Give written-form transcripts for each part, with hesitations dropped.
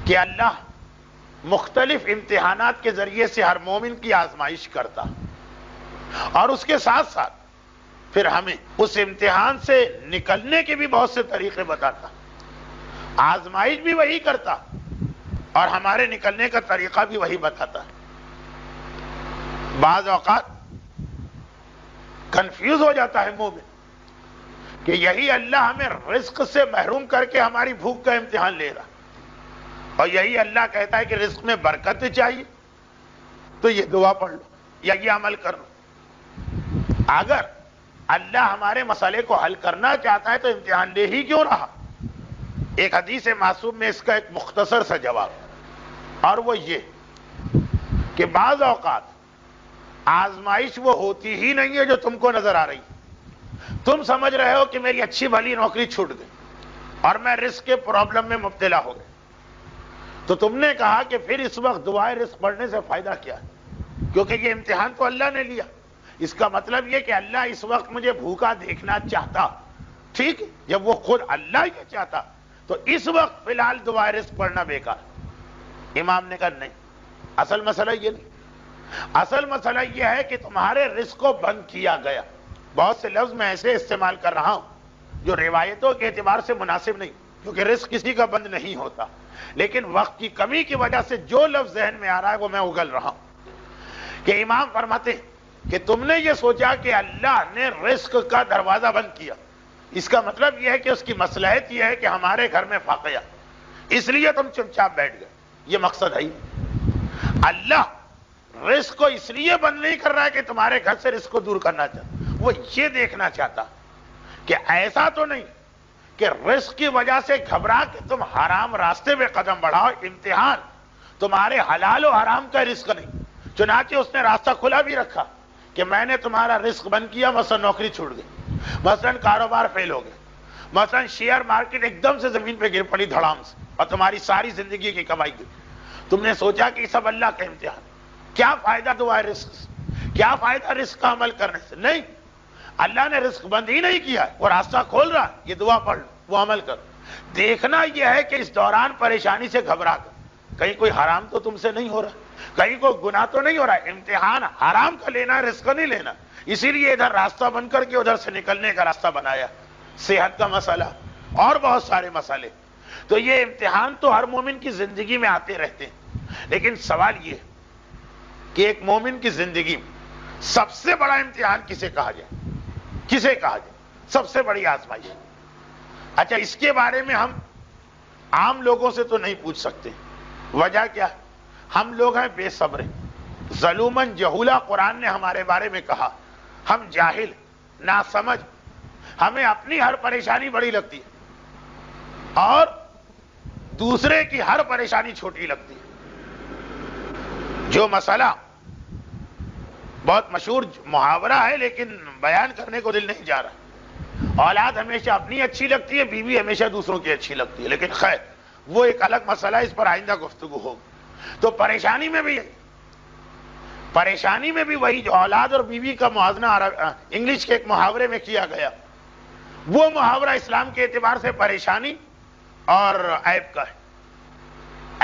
کہ اللہ مختلف امتحانات کے ذریعے سے ہر مومن کی آزمائش کرتا، اور اس کے ساتھ ساتھ پھر ہمیں اس امتحان سے نکلنے کے بھی بہت سے طریقے بتاتا۔ آزمائش بھی وہی کرتا اور ہمارے نکلنے کا طریقہ بھی وہی بتاتا۔ بعض اوقات کنفیوز ہو جاتا ہے مومن کہ یہی اللہ ہمیں رزق سے محروم کر کے ہماری بھوک کا امتحان لے رہا، اور یہی اللہ کہتا ہے کہ رزق میں برکت چاہیے تو یہ دعا پڑھ لو یا یہ عمل کر لو۔ اگر اللہ ہمارے مسئلے کو حل کرنا چاہتا ہے تو امتحان لے ہی کیوں رہا؟ ایک حدیث معصوم میں اس کا ایک مختصر سا جواب، اور وہ یہ کہ بعض اوقات آزمائش وہ ہوتی ہی نہیں ہے جو تم کو نظر آ رہی۔ تم سمجھ رہے ہو کہ میری اچھی بھلی نوکری چھوٹ گئی اور میں رزق کے پرابلم میں مبتلا ہو گیا، تو تم نے کہا کہ پھر اس وقت دعائے رزق پڑھنے سے فائدہ کیا ہے، کیونکہ یہ امتحان تو اللہ نے لیا۔ اس کا مطلب یہ کہ اللہ اس وقت مجھے بھوکا دیکھنا چاہتا، ٹھیک ہے، جب وہ خود اللہ یہ چاہتا تو اس وقت فی الحال دعائے رزق پڑھنا بیکار۔ امام نے کہا نہیں، اصل مسئلہ یہ نہیں، اصل مسئلہ یہ ہے کہ تمہارے رزق کو بند کیا گیا۔ بہت سے لفظ میں ایسے استعمال کر رہا ہوں جو روایتوں کے اعتبار سے مناسب نہیں، کیونکہ رزق کسی کا بند نہیں ہوتا، لیکن وقت کی کمی کی وجہ سے جو لفظ ذہن میں آ رہا ہے وہ میں اگل رہا ہوں۔ کہ امام فرماتے ہیں کہ تم نے یہ سوچا کہ اللہ نے رزق کا دروازہ بند کیا، اس کا مطلب یہ ہے کہ اس کی مصلحت یہ ہے کہ ہمارے گھر میں فاقہ، اس لیے تم چپ چاپ بیٹھ گئے۔ یہ مقصد ہے ہی نہیں۔ اللہ رزق کو اس لیے بند نہیں کر رہا ہے کہ تمہارے گھر سے رزق کو دور کرنا چاہتا، وہ یہ دیکھنا چاہتا کہ ایسا تو نہیں کہ رزق کی وجہ سے گھبرا کے تم حرام راستے پہ قدم بڑھاؤ۔ امتحان تمہارے حلال و حرام کا رزق نہیں، چنانچہ اس نے راستہ کھلا بھی رکھا کہ میں نے تمہارا رزق بند کیا، مثلا نوکری چھوٹ گئی، مثلا کاروبار فیل ہو گیا، مثلا شیئر مارکیٹ ایک دم سے زمین پہ گر پڑی دھڑام سے اور تمہاری ساری زندگی کی کمائی گئی۔ تم نے سوچا کہ یہ سب اللہ کا امتحان، کیا فائدہ دعائے رزق سے، کیا فائدہ رزق کا عمل کرنے سے؟ نہیں، اللہ نے رزق بند ہی نہیں کیا ہے، وہ راستہ کھول رہا ہے، یہ دعا پڑھ لو، وہ عمل کرو۔ دیکھنا یہ ہے کہ اس دوران پریشانی سے گھبرا کر کہیں کوئی حرام تو تم سے نہیں ہو رہا، کہیں کوئی گناہ تو نہیں ہو رہا ہے۔ امتحان حرام کا لینا ہے، رزق نہیں لینا، اسی لیے ادھر راستہ بن کر کے ادھر سے نکلنے کا راستہ بنایا۔ صحت کا مسئلہ اور بہت سارے مسئلے، تو یہ امتحان تو ہر مومن کی زندگی میں آتے رہتے ہیں، لیکن سوال یہ کہ ایک مومن کی زندگی میں سب سے بڑا امتحان کسے کہا جائے؟ کسے کہا جائے سب سے بڑی آزمائش؟ اچھا، اس کے بارے میں ہم عام لوگوں سے تو نہیں پوچھ سکتے۔ وجہ کیا ہے؟ ہم لوگ ہیں بے صبر، ظلومن جہولا قرآن نے ہمارے بارے میں کہا۔ ہم جاہل، ناسمجھ، ہمیں اپنی ہر پریشانی بڑی لگتی ہے اور دوسرے کی ہر پریشانی چھوٹی لگتی ہے۔ جو مسئلہ بہت مشہور محاورہ ہے لیکن بیان کرنے کو دل نہیں جا رہا، اولاد ہمیشہ اپنی اچھی لگتی ہے، بیوی ہمیشہ دوسروں کی اچھی لگتی ہے، لیکن خیر وہ ایک الگ مسئلہ ہے، اس پر آئندہ گفتگو ہوگی۔ تو پریشانی میں بھی وہی جو اولاد اور بیوی کا موازنہ انگلش کے ایک محاورے میں کیا گیا، وہ محاورہ اسلام کے اعتبار سے پریشانی اور عیب کا ہے۔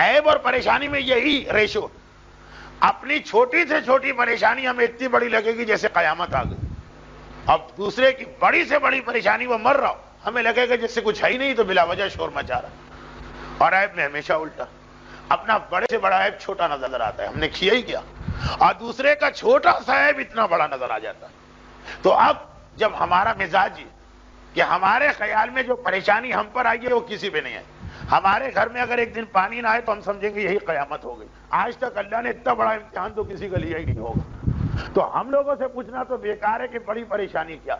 عیب اور پریشانی میں یہی ریشو، اپنی چھوٹی سے چھوٹی پریشانی ہمیں اتنی بڑی لگے گی جیسے قیامت آ گئی، اب دوسرے کی بڑی سے بڑی پریشانی وہ مر رہا ہو ہمیں لگے گا جس سے کچھ ہے ہی نہیں تو بلا وجہ شور مچا رہا۔ اور عیب میں ہمیشہ الٹا، اپنا بڑے سے بڑا عیب چھوٹا نظر آتا ہے، ہم نے کیا ہی کیا، اور دوسرے کا چھوٹا سا عیب اتنا بڑا نظر آ جاتا ہے۔ تو اب جب ہمارا مزاج کہ ہمارے خیال میں جو پریشانی ہم پر آئی ہے وہ کسی پہ نہیں ہے، ہمارے گھر میں اگر ایک دن پانی نہ آئے تو ہم سمجھیں گے یہی قیامت ہو گئی، آج تک اللہ نے اتنا بڑا امتحان تو کسی کا لیا ہی نہیں ہوگا۔ تو ہم لوگوں سے پوچھنا تو بیکار ہے کہ بڑی پریشانی کیا،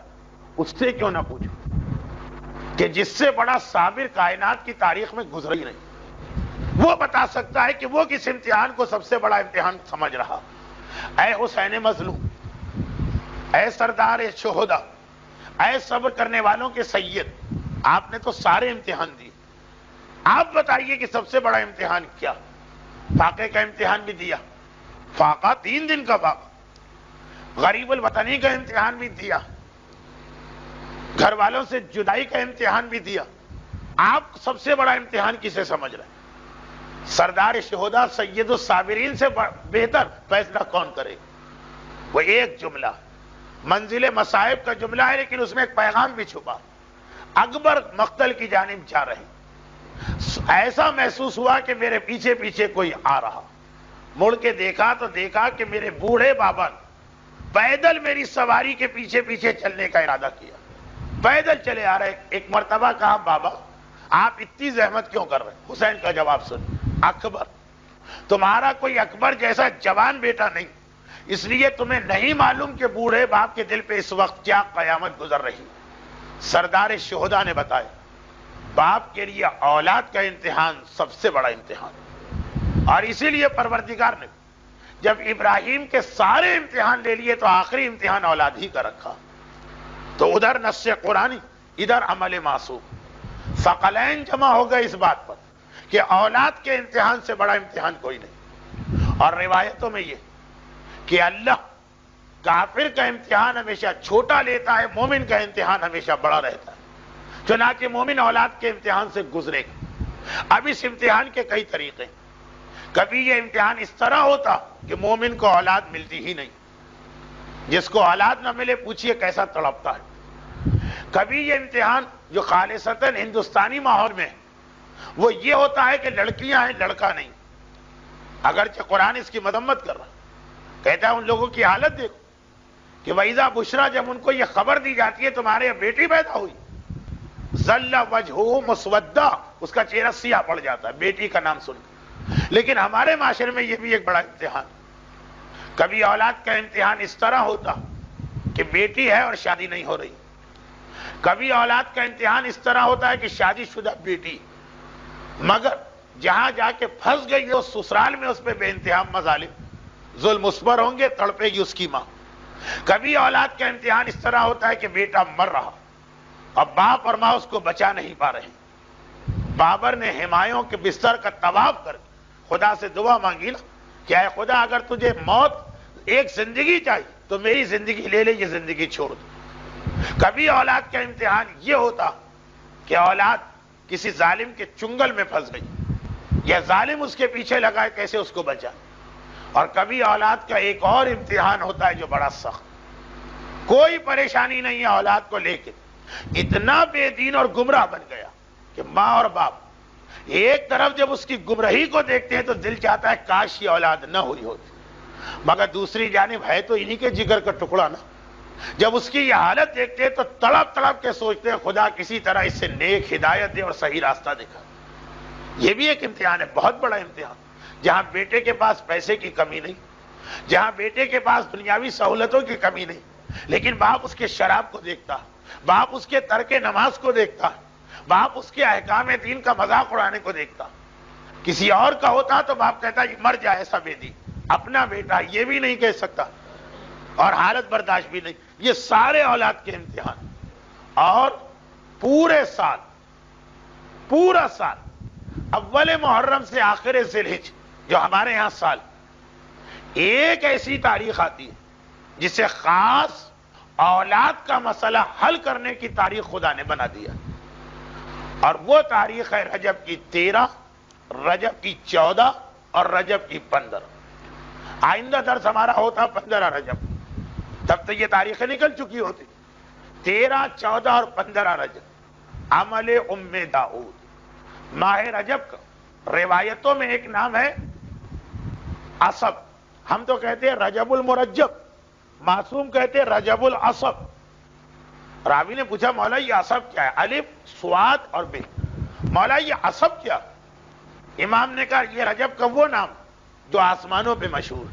اس سے کیوں نہ پوچھو کہ جس سے بڑا صابر کائنات کی تاریخ میں گزرا ہی نہیں، وہ بتا سکتا ہے کہ وہ کس امتحان کو سب سے بڑا امتحان سمجھ رہا۔ اے حسین مظلوم، اے سردار شہدا، اے صبر کرنے والوں کے سید، آپ نے تو سارے امتحان دیے، آپ بتائیے کہ سب سے بڑا امتحان کیا؟ فاقے کا امتحان بھی دیا، فاقہ 3 دن کا فاقہ، غریب الوطنی کا امتحان بھی دیا، گھر والوں سے جدائی کا امتحان بھی دیا، آپ سب سے بڑا امتحان کسے سمجھ رہے ہیں؟ سردار شہداء سید الصابرین سے بہتر فیصلہ کون کرے؟ وہ ایک جملہ منزل مصائب کا جملہ ہے، لیکن اس میں ایک پیغام بھی چھپا۔ اکبر مقتل کی جانب جا رہے، ایسا محسوس ہوا کہ میرے پیچھے پیچھے کوئی آ رہا، مڑ کے دیکھا تو دیکھا کہ میرے بوڑھے بابا پیدل میری سواری کے پیچھے پیچھے چلنے کا ارادہ کیا، پیدل چلے آ رہے۔ ایک مرتبہ کہا بابا آپ اتنی زحمت کیوں کر رہے ہیں؟ حسین کا جواب سن، اکبر تمہارا کوئی اکبر جیسا جوان بیٹا نہیں، اس لیے تمہیں نہیں معلوم کہ بوڑھے باپ کے دل پہ اس وقت کیا قیامت گزر رہی۔ سردار شہداء نے بتایا باپ کے لیے اولاد کا امتحان سب سے بڑا امتحان، اور اسی لیے پروردگار نے جب ابراہیم کے سارے امتحان لے لیے تو آخری امتحان اولاد ہی کا رکھا۔ تو ادھر نص قرآنی، ادھر عمل معصوم، ثقلین جمع ہو گئے اس بات پر کہ اولاد کے امتحان سے بڑا امتحان کوئی نہیں۔ اور روایتوں میں یہ کہ اللہ کافر کا امتحان ہمیشہ چھوٹا لیتا ہے، مومن کا امتحان ہمیشہ بڑا رہتا ہے، چنانچہ مومن اولاد کے امتحان سے گزرے گا۔ اب اس امتحان کے کئی طریقے، کبھی یہ امتحان اس طرح ہوتا کہ مومن کو اولاد ملتی ہی نہیں، جس کو اولاد نہ ملے پوچھئے کیسا تڑپتا ہے۔ کبھی یہ امتحان جو خالصتاً ہندوستانی ماحول میں ہے وہ یہ ہوتا ہے کہ لڑکیاں ہیں لڑکا نہیں، اگرچہ قرآن اس کی مذمت کر رہا کہتا ہے ان لوگوں کی حالت دیکھو کہ وَإِذَا بُشْرَا، جب ان کو یہ خبر دی جاتی ہے تمہارے یہاں بیٹی پیدا ہوئی، ظَلَّ وَجْهُهُ مُسْوَدًّا، اس کا چہرہ سیاہ پڑ جاتا ہے بیٹی کا نام سن کر۔ لیکن ہمارے معاشرے میں یہ بھی ایک بڑا امتحان، کبھی اولاد کا امتحان اس طرح ہوتا کہ بیٹی ہے اور شادی نہیں ہو رہی، کبھی اولاد کا امتحان اس طرح ہوتا ہے کہ شادی شدہ بیٹی مگر جہاں جا کے پھنس گئی ہے اس سسرال میں اس پہ بے انتہا مظالم ظلم اس پر ہوں گے، تڑپے گی اس کی ماں۔ کبھی اولاد کا امتحان اس طرح ہوتا ہے کہ بیٹا مر رہا اور باپ اور ماں اس کو بچا نہیں پا رہے۔ بابر نے ہمایوں کے بستر کا طواف کر خدا سے دعا مانگی نا کہ اے خدا اگر تجھے موت ایک زندگی چاہیے تو میری زندگی لے لے، یہ زندگی چھوڑ دو۔ کبھی اولاد کا امتحان یہ ہوتا کہ اولاد کسی ظالم کے چنگل میں پھنس گئی، یہ ظالم اس کے پیچھے لگا ہے کیسے اس کو بچا۔ اور کبھی اولاد کا ایک اور امتحان ہوتا ہے جو بڑا سخت، کوئی پریشانی نہیں ہے اولاد کو لے کے، اتنا بے دین اور گمراہ بن گیا کہ ماں اور باپ ایک طرف جب اس کی گمراہی کو دیکھتے ہیں تو دل چاہتا ہے کاش یہ اولاد نہ ہوئی ہوتی، مگر دوسری جانب ہے تو انہی کے جگر کا ٹکڑا نا، جب اس کی یہ حالت دیکھتے ہیں تو تڑپ تڑپ کے سوچتے ہیں خدا کسی طرح اس سے نیک ہدایت دے اور صحیح راستہ دکھا۔ یہ بھی ایک امتحان ہے، بہت بڑا امتحان، جہاں بیٹے کے پاس پیسے کی کمی نہیں، جہاں بیٹے کے پاس دنیاوی سہولتوں کی کمی نہیں، لیکن باپ اس کے شراب کو دیکھتا، باپ اس کے ترک نماز کو دیکھتا، باپ اس کے احکام دین کا مذاق اڑانے کو دیکھتا۔ کسی اور کا ہوتا تو باپ کہتا یہ مر جائے ایسا بے دین، اپنا بیٹا یہ بھی نہیں کہہ سکتا اور حالت برداشت بھی نہیں۔ یہ سارے اولاد کے امتحان، اور پورا سال اول محرم سے آخر ذی الحجہ جو ہمارے ہاں سال، ایک ایسی تاریخ آتی ہے جسے خاص اولاد کا مسئلہ حل کرنے کی تاریخ خدا نے بنا دیا، اور وہ تاریخ ہے رجب کی 13، رجب کی 14 اور رجب کی 15۔ آئندہ درس ہمارا ہوتا 15 رجب، تب تو یہ تاریخیں نکل چکی ہوتی، 13، 14 اور 15 رجب، عمل ام داؤد۔ ماہ رجب کا روایتوں میں ایک نام ہے عصب، ہم تو کہتے ہیں رجب المرجب، معصوم کہتے ہیں رجب العصب۔ راوی نے پوچھا مولا یہ عصب کیا ہے؟ الف صاد اور بے، مولا یہ عصب کیا؟ امام نے کہا یہ رجب کا وہ نام جو آسمانوں پہ مشہور،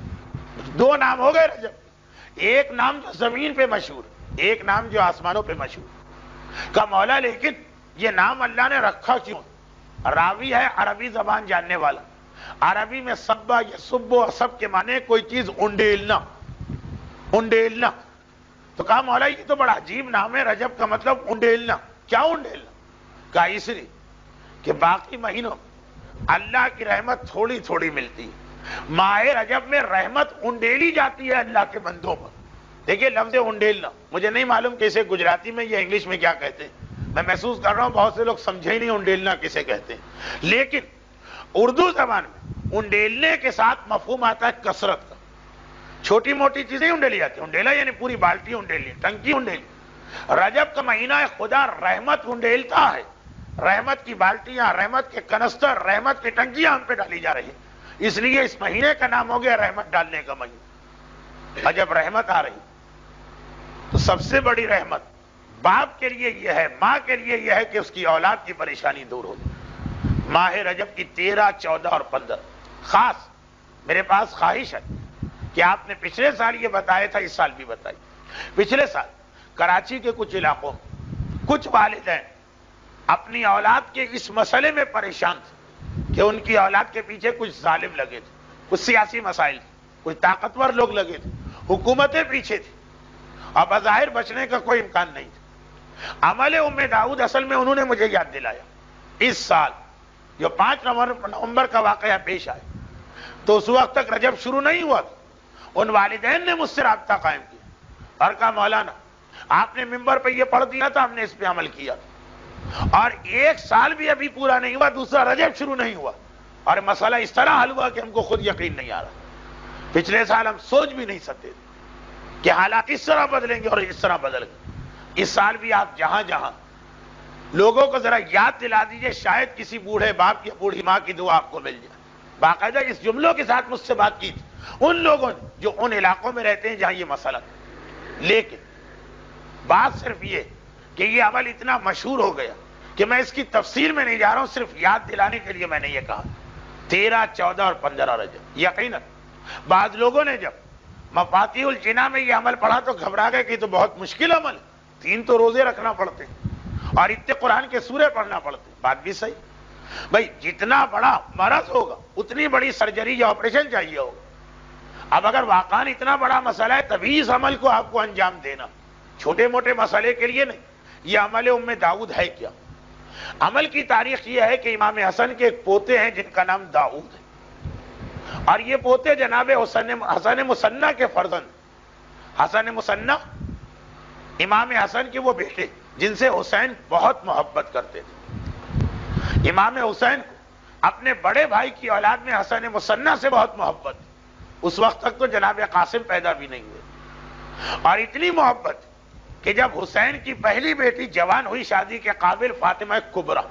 دو نام ہو گئے رجب، ایک نام جو زمین پہ مشہور، ایک نام جو آسمانوں پہ مشہور۔ کہا مولا لیکن یہ نام اللہ نے رکھا کیوں؟ راوی ہے عربی زبان جاننے والا، عربی میں سبا یسب و عصب کے معنی کوئی چیز انڈیلنا، انڈیلنا۔ تو کہا مولا یہ تو بڑا عجیب نام ہے، رجب کا مطلب انڈیلنا، کیا انڈیلنا؟ کہا اس لیے کہ باقی مہینوں اللہ کی رحمت تھوڑی تھوڑی ملتی ہے، ماہ رجب میں رحمت انڈیلی جاتی ہے اللہ کے بندوں پر۔ دیکھیے لفظ انڈیلنا، مجھے نہیں معلوم کہ اسے گجراتی میں یا انگلش میں کیا کہتے ہیں، میں محسوس کر رہا ہوں بہت سے لوگ سمجھے ہی نہیں انڈیلنا کسے کہتے ہیں، لیکن اردو زبان میں انڈیلنے کے ساتھ مفہوم آتا ہے کثرت کا. چھوٹی موٹی چیزیں انڈیلی جاتی ہیں. انڈیلا یعنی پوری بالٹی انڈیلی, ٹنکی انڈیلی. رجب کا مہینہ ہے, خدا رحمت انڈیلتا ہے. رحمت کی بالٹیاں, رحمت کے کنستر, رحمت کی ٹنکیاں ہم پہ ڈالی جا رہی ہیں. اس لیے اس مہینے کا نام ہو گیا رحمت ڈالنے کا مہینہ. اور جب رحمت آ رہی تو سب سے بڑی رحمت باپ کے لیے یہ ہے, ماں کے لیے یہ ہے کہ اس کی اولاد کی پریشانی دور ہو. ماہ رجب کی 13, 14 اور 15 خاص میرے پاس خواہش ہے کہ آپ نے پچھلے سال یہ بتایا تھا, اس سال بھی بتائی. پچھلے سال کراچی کے کچھ علاقوں میں کچھ والدین اپنی اولاد کے اس مسئلے میں پریشان تھے کہ ان کی اولاد کے پیچھے کچھ ظالم لگے تھے, کچھ سیاسی مسائل تھے, کچھ طاقتور لوگ لگے تھے, حکومتیں پیچھے تھیں اور بظاہر بچنے کا کوئی امکان نہیں تھا. عمل ام داؤد اصل میں انہوں نے مجھے یاد دلایا. اس سال جو 5 نومبر کا واقعہ پیش آئے تو اس وقت تک رجب شروع نہیں ہوا تھا. ان والدین نے مجھ سے رابطہ قائم کیا اور کہا مولانا آپ نے ممبر پہ یہ پڑھ دیا تھا, ہم نے اس پہ عمل کیا تھا, اور 1 سال بھی ابھی پورا نہیں ہوا, دوسرا رجب شروع نہیں ہوا اور مسئلہ اس طرح حل ہوا کہ ہم کو خود یقین نہیں آ رہا. پچھلے سال ہم سوچ بھی نہیں سکتے کہ حالات اس طرح بدلیں گے اور اس طرح بدل گئے. اس سال بھی آپ جہاں جہاں لوگوں کو ذرا یاد دلا دیجئے, شاید کسی بوڑھے باپ یا بوڑھی ماں کی دعا آپ کو مل جائے. باقاعدہ اس جملوں کے ساتھ مجھ سے بات کی تھی ان لوگوں نے جو ان علاقوں میں رہتے ہیں جہاں یہ مسئلہ تھا. لیکن بات صرف یہ کہ یہ عمل اتنا مشہور ہو گیا کہ میں اس کی تفسیر میں نہیں جا رہا ہوں, صرف یاد دلانے کے لیے میں نے یہ کہا. 13, 14 اور 15 رجب یقیناً بعض لوگوں نے جب مفاتیح الجناح میں یہ عمل پڑھا تو گھبرا گئے کہ یہ تو بہت مشکل عمل ہے, 3 تو روزے رکھنا پڑتے ہیں اور اتنے قرآن کے سورے پڑھنا پڑتے ہیں. بات بھی صحیح بھائی, جتنا بڑا مرض ہوگا اتنی بڑی سرجری یا آپریشن چاہیے ہوگا. اب اگر واقعاً اتنا بڑا مسئلہ ہے تبھی اس عمل کو آپ کو انجام دینا, چھوٹے موٹے مسئلے کے لیے نہیں. یہ عمل ام داؤد ہے کیا؟ عمل کی تاریخ یہ ہے کہ امام حسن کے ایک پوتے ہیں جن کا نام داؤد ہے, اور یہ پوتے جناب حسن مصنع کے فرزند. حسن مصنع امام حسن کے وہ بیٹے جن سے حسین بہت محبت کرتے تھے. امام حسین کو اپنے بڑے بھائی کی اولاد میں حسن مصنع سے بہت محبت. اس وقت تک تو جناب قاسم پیدا بھی نہیں ہوئے, اور اتنی محبت کہ جب حسین کی پہلی بیٹی جوان ہوئی شادی کے قابل, فاطمہ کبریٰ,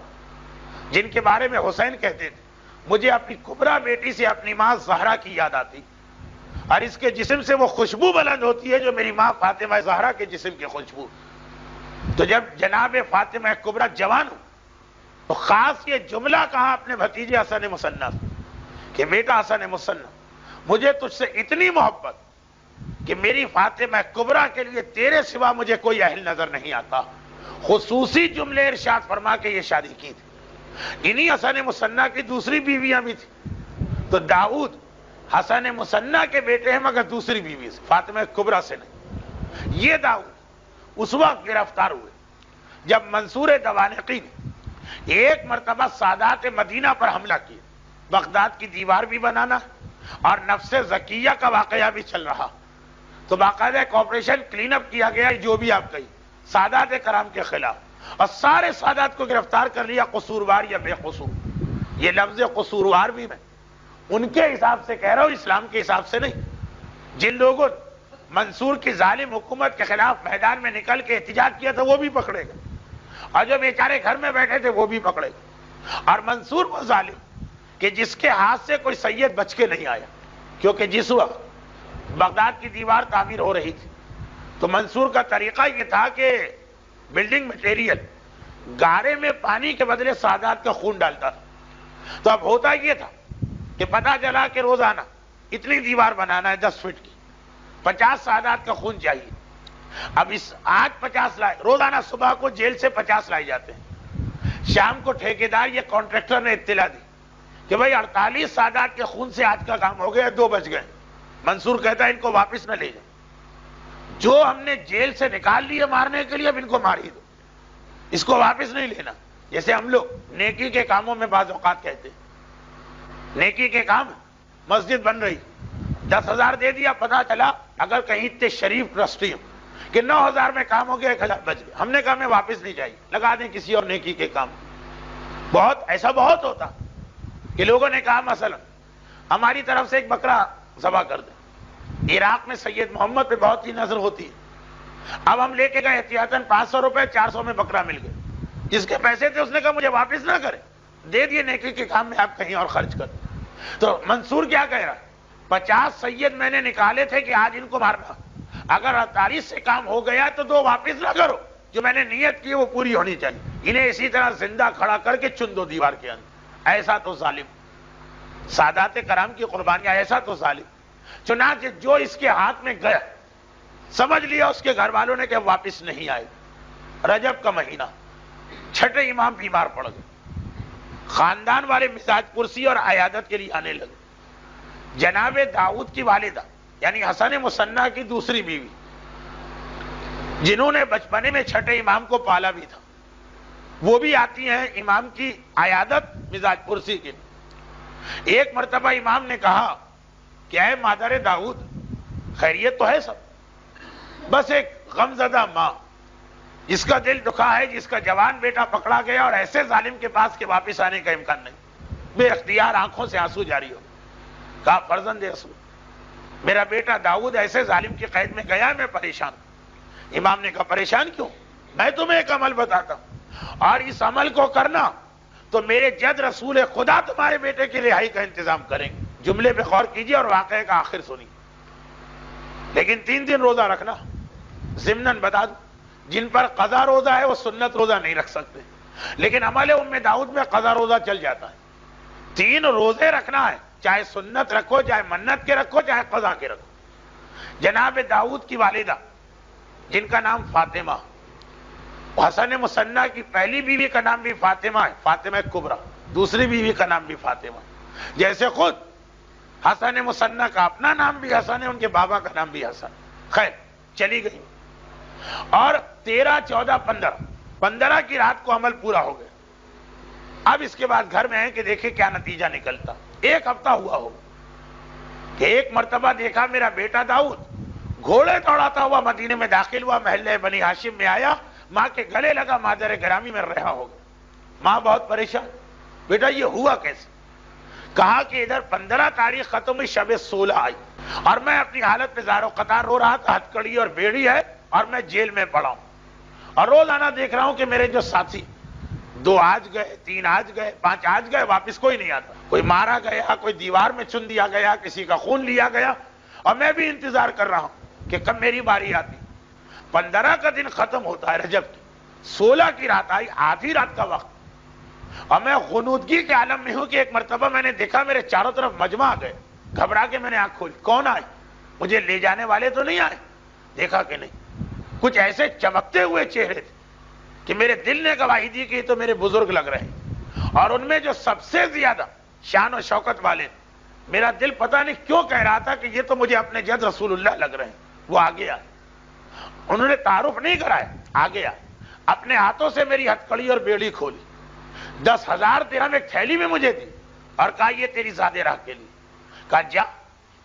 جن کے بارے میں حسین کہتے تھے مجھے اپنی کبریٰ بیٹی سے اپنی ماں زہرا کی یاد آتی اور اس کے جسم سے وہ خوشبو بلند ہوتی ہے جو میری ماں فاطمہ زہرا کے جسم کی خوشبو. تو جب جناب فاطمہ کبریٰ جوان ہو تو خاص یہ جملہ کہا اپنے بھتیجے حسن مصنع کہ بیٹا حسن مصنع, مجھے تجھ سے اتنی محبت کہ میری فاطمہ کبریٰ کے لیے تیرے سوا مجھے کوئی اہل نظر نہیں آتا. خصوصی جملے ارشاد فرما کے یہ شادی کی تھی. انہی حسن مصنع کی دوسری بیویاں بھی تھی. تو داؤد حسن مصنع کے بیٹے ہیں مگر دوسری بیوی سے, فاطمہ کبریٰ سے نہیں. یہ داؤد اس وقت گرفتار ہوئے جب منصور دوانقی نے ایک مرتبہ سادات مدینہ پر حملہ کیا. بغداد کی دیوار بھی بنانا اور نفس زکیہ کا واقعہ بھی چل رہا, تو باقاعدہ ایک آپریشن کلین اپ کیا گیا, جو بھی آپ کہی, سادات کرام کے خلاف, اور سارے سادات کو گرفتار کر لیا, قصوروار یا بے قصور. یہ لفظ قصوروار بھی میں ان کے حساب سے کہہ رہا ہوں, اسلام کے حساب سے نہیں. جن لوگوں نے منصور کی ظالم حکومت کے خلاف میدان میں نکل کے احتجاج کیا تھا وہ بھی پکڑے گئے, اور جو بیچارے گھر میں بیٹھے تھے وہ بھی پکڑے گئے. اور منصور وہ ظالم کہ جس کے ہاتھ سے کوئی سید بچ کے نہیں آیا, کیونکہ جس وقت بغداد کی دیوار تعمیر ہو رہی تھی تو منصور کا طریقہ یہ تھا کہ بلڈنگ مٹیریل گارے میں پانی کے بدلے سادات کا خون ڈالتا تھا. تو اب ہوتا یہ تھا کہ پتہ چلا کہ روزانہ اتنی دیوار بنانا ہے 10 فٹ کی, 50 سادات کا خون چاہیے. اب آج 50 لائے, روزانہ صبح کو جیل سے 50 لائے جاتے ہیں, شام کو ٹھیکیدار یہ کانٹریکٹر نے اطلاع دی کہ بھائی 48 سادات کے خون سے آج کا کام ہو گیا, 2 بج گئے. منصور کہتا ہے ان کو واپس نہ لے جائیں, جو ہم نے جیل سے نکال لیے مارنے کے لیے اب ان کو مار ہی دو, اس کو واپس نہیں لینا. جیسے ہم لوگ نیکی کے کاموں میں بعض اوقات کہتے ہیں, نیکی کے کام, مسجد بن رہی, 10,000 دے دیا, پتہ چلا اگر کہیں اتنے شریف ٹرسٹی ہوں کہ 9,000 میں کام ہو گیا, 1,000 بچ گئے. ہم نے کہا ہمیں واپس نہیں چاہیے, لگا دیں کسی اور نیکی کے کام. بہت ایسا بہت ہوتا. کہ لوگوں نے کہا مثلا ہماری طرف سے ایک بکرا ذبح کر دیں. عراق میں سید محمد پہ بہت ہی نظر ہوتی ہے. اب ہم لے کے گئے احتیاطاً 500 روپے، 400 میں بکرا مل گئے. جس کے پیسے تھے اس نے کہا مجھے واپس نہ کرے، دے دیے نیکی کے کام میں، آپ کہیں اور خرچ کر. تو منصور کیا کہہ رہا، 50 سید میں نے نکالے تھے کہ آج ان کو مارنا، اگر 48 سے کام ہو گیا تو 2 واپس نہ کرو، جو میں نے نیت کی وہ پوری ہونی چاہیے. انہیں اسی طرح زندہ کھڑا کر کے چن دو دیوار کے اندر. ایسا تو ظالم، سادات کرام کی قربانیاں، ایسا تو ظالم. چنانچہ جو اس کے ہاتھ میں گیا سمجھ لیا اس کے گھر والوں نے کہ واپس نہیں آئے. رجب کا مہینہ، چھٹے امام بیمار پڑ گئے. خاندان والے مزاج پرسی اور عیادت کے لیے آنے لگے. جناب داؤد کی والدہ یعنی حسن مصنع کی دوسری بیوی، جنہوں نے بچپنے میں چھٹے امام کو پالا بھی تھا، وہ بھی آتی ہیں امام کی عیادت مزاج پرسی کے. ایک مرتبہ امام نے کہا کہ اے مادر داؤد، خیریت تو ہے سب، بس ایک غمزدہ ماں جس کا دل دکھا ہے، جس کا جوان بیٹا پکڑا گیا اور ایسے ظالم کے پاس کے واپس آنے کا امکان نہیں. بے اختیار آنکھوں سے آنسو جاری ہو. کہا فرزند رسول، میرا بیٹا داؤد ایسے ظالم کی قید میں گیا، میں پریشان ہوں. امام نے کہا پریشان کیوں؟ میں تمہیں ایک عمل بتاتا ہوں اور اس عمل کو کرنا تو میرے جد رسول خدا تمہارے بیٹے کی رہائی کا انتظام کریں گے. جملے پہ غور کیجیے اور واقعے کا آخر سنیے. لیکن 3 دن روزہ رکھنا. ضمناً بتا دوں، جن پر قضا روزہ ہے وہ سنت روزہ نہیں رکھ سکتے، لیکن عمل داؤد میں قضا روزہ چل جاتا ہے. 3 روزے رکھنا ہے، چاہے سنت رکھو، چاہے منت کے رکھو، چاہے قضا کے رکھو. جناب داؤد کی والدہ جن کا نام فاطمہ، حسن مصنع کی پہلی بیوی کا نام بھی فاطمہ ہے، فاطمہ کبریٰ. دوسری بیوی کا نام بھی فاطمہ. جیسے خود حسن مصنع کا اپنا نام بھی حسن ہے، ان کے بابا کا نام بھی حسن. خیر چلی گئی. اور 13، 14، 15 کی رات کو عمل پورا ہو گیا. اب اس کے بعد گھر میں ہے کہ دیکھیں کیا نتیجہ نکلتا. 1 ہفتہ ہوا ہو کہ ایک مرتبہ دیکھا میرا بیٹا داؤد گھوڑے دوڑاتا ہوا مدینے میں داخل ہوا، محلے بنی ہاشم میں آیا، ماں کے گلے لگا، مادر گرامی میں رہا ہو گیا. ماں بہت پریشان، بیٹا یہ ہوا کیسے؟ کہا کہ ادھر 15 تاریخ ختم ہوئی، شب 16 آئی اور میں اپنی حالت پہ زار و قطار رو رہا تھا. ہتھ کڑی اور بیڑی ہے اور میں جیل میں پڑا ہوں، اور روزانہ دیکھ رہا ہوں کہ میرے جو ساتھی 2 آج گئے، 3 آج گئے، 5 آج گئے، واپس کوئی نہیں آتا. کوئی مارا گیا، کوئی دیوار میں چن دیا گیا، کسی کا خون لیا گیا، اور میں بھی انتظار کر رہا ہوں کہ کب میری باری آتی. 15 کا دن ختم ہوتا ہے رجب کی، 16 کی رات آئی، آدھی رات کا وقت، اور میں غنودگی کے عالم میں ہوں کہ ایک مرتبہ میں نے دیکھا میرے چاروں طرف مجمع آ گئے. گھبرا کے میں نے آنکھ کھولی، کون آئے؟ مجھے لے جانے والے تو نہیں آئے؟ دیکھا کہ نہیں، کچھ ایسے چمکتے ہوئے چہرے تھے کہ میرے دل نے گواہی دی کہ یہ تو میرے بزرگ لگ رہے ہیں. اور ان میں جو سب سے زیادہ شان و شوکت والے، میرا دل پتہ نہیں کیوں کہہ رہا تھا کہ یہ تو مجھے اپنے جد رسول اللہ لگ رہے ہیں. وہ آگے آئے، انہوں نے تعارف نہیں کرایا، آگے آئے، اپنے ہاتھوں سے میری ہتھ کڑی اور بیڑی کھولی، 10,000 درہم ایک تھیلی میں مجھے دی اور کہا یہ تیری زاد راہ کے لیے. کہا جا،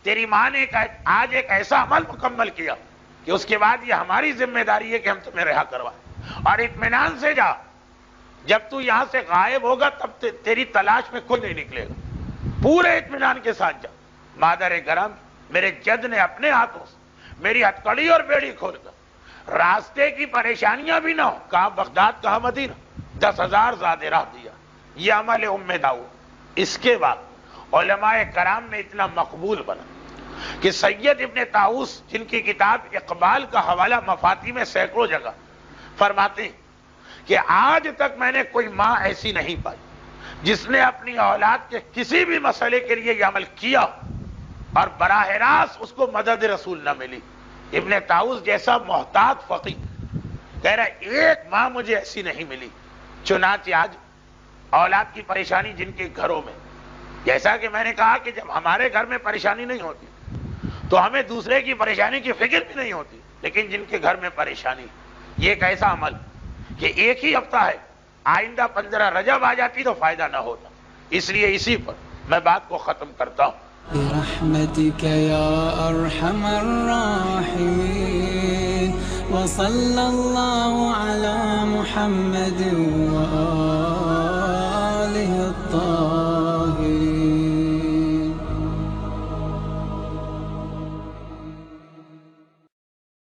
تیری ماں نے آج ایک ایسا عمل مکمل کیا کہ اس کے بعد یہ ہماری ذمہ داری ہے کہ ہم تمہیں رہا کروائیں، اور اطمینان سے جا، جب تو یہاں سے غائب ہوگا تب تیری تلاش میں کوئی نہیں نکلے گا. پورے اطمینان کے ساتھ جا. مادر گرم میرے جد نے اپنے ہاتھوں سے میری ہتھکڑی اور بیڑی کھول کر راستے کی پریشانیاں بھی نہ ہو، کہاں بغداد کہاں مدینہ، 10,000 زاد راہ دیا. یہ عمل داؤد. اس کے بعد علماء کرام میں اتنا مقبول بنا کہ سید ابن طاؤس جن کی کتاب اقبال کا حوالہ مفاتی میں سینکڑوں جگہ فرماتے ہیں کہ آج تک میں نے کوئی ماں ایسی نہیں پائی جس نے اپنی اولاد کے کسی بھی مسئلے کے لیے یہ عمل کیا اور براہ راست اس کو مدد رسول نہ ملی. ابن طاؤس جیسا محتاط فقیہ کہہ رہا ہے ایک ماں مجھے ایسی نہیں ملی. چنانچہ آج اولاد کی پریشانی جن کے گھروں میں، جیسا کہ میں نے کہا کہ جب ہمارے گھر میں پریشانی نہیں ہوتی تو ہمیں دوسرے کی پریشانی کی فکر بھی نہیں ہوتی، لیکن جن کے گھر میں پریشانی، یہ ایک ایسا عمل کہ ایک ہی ہفتہ ہے، آئندہ 15 رجب آ جاتی تو فائدہ نہ ہوتا. اس لیے اسی پر میں بات کو ختم کرتا ہوں. برحمتك يا أرحم الراحمين وصلى الله على محمد وآله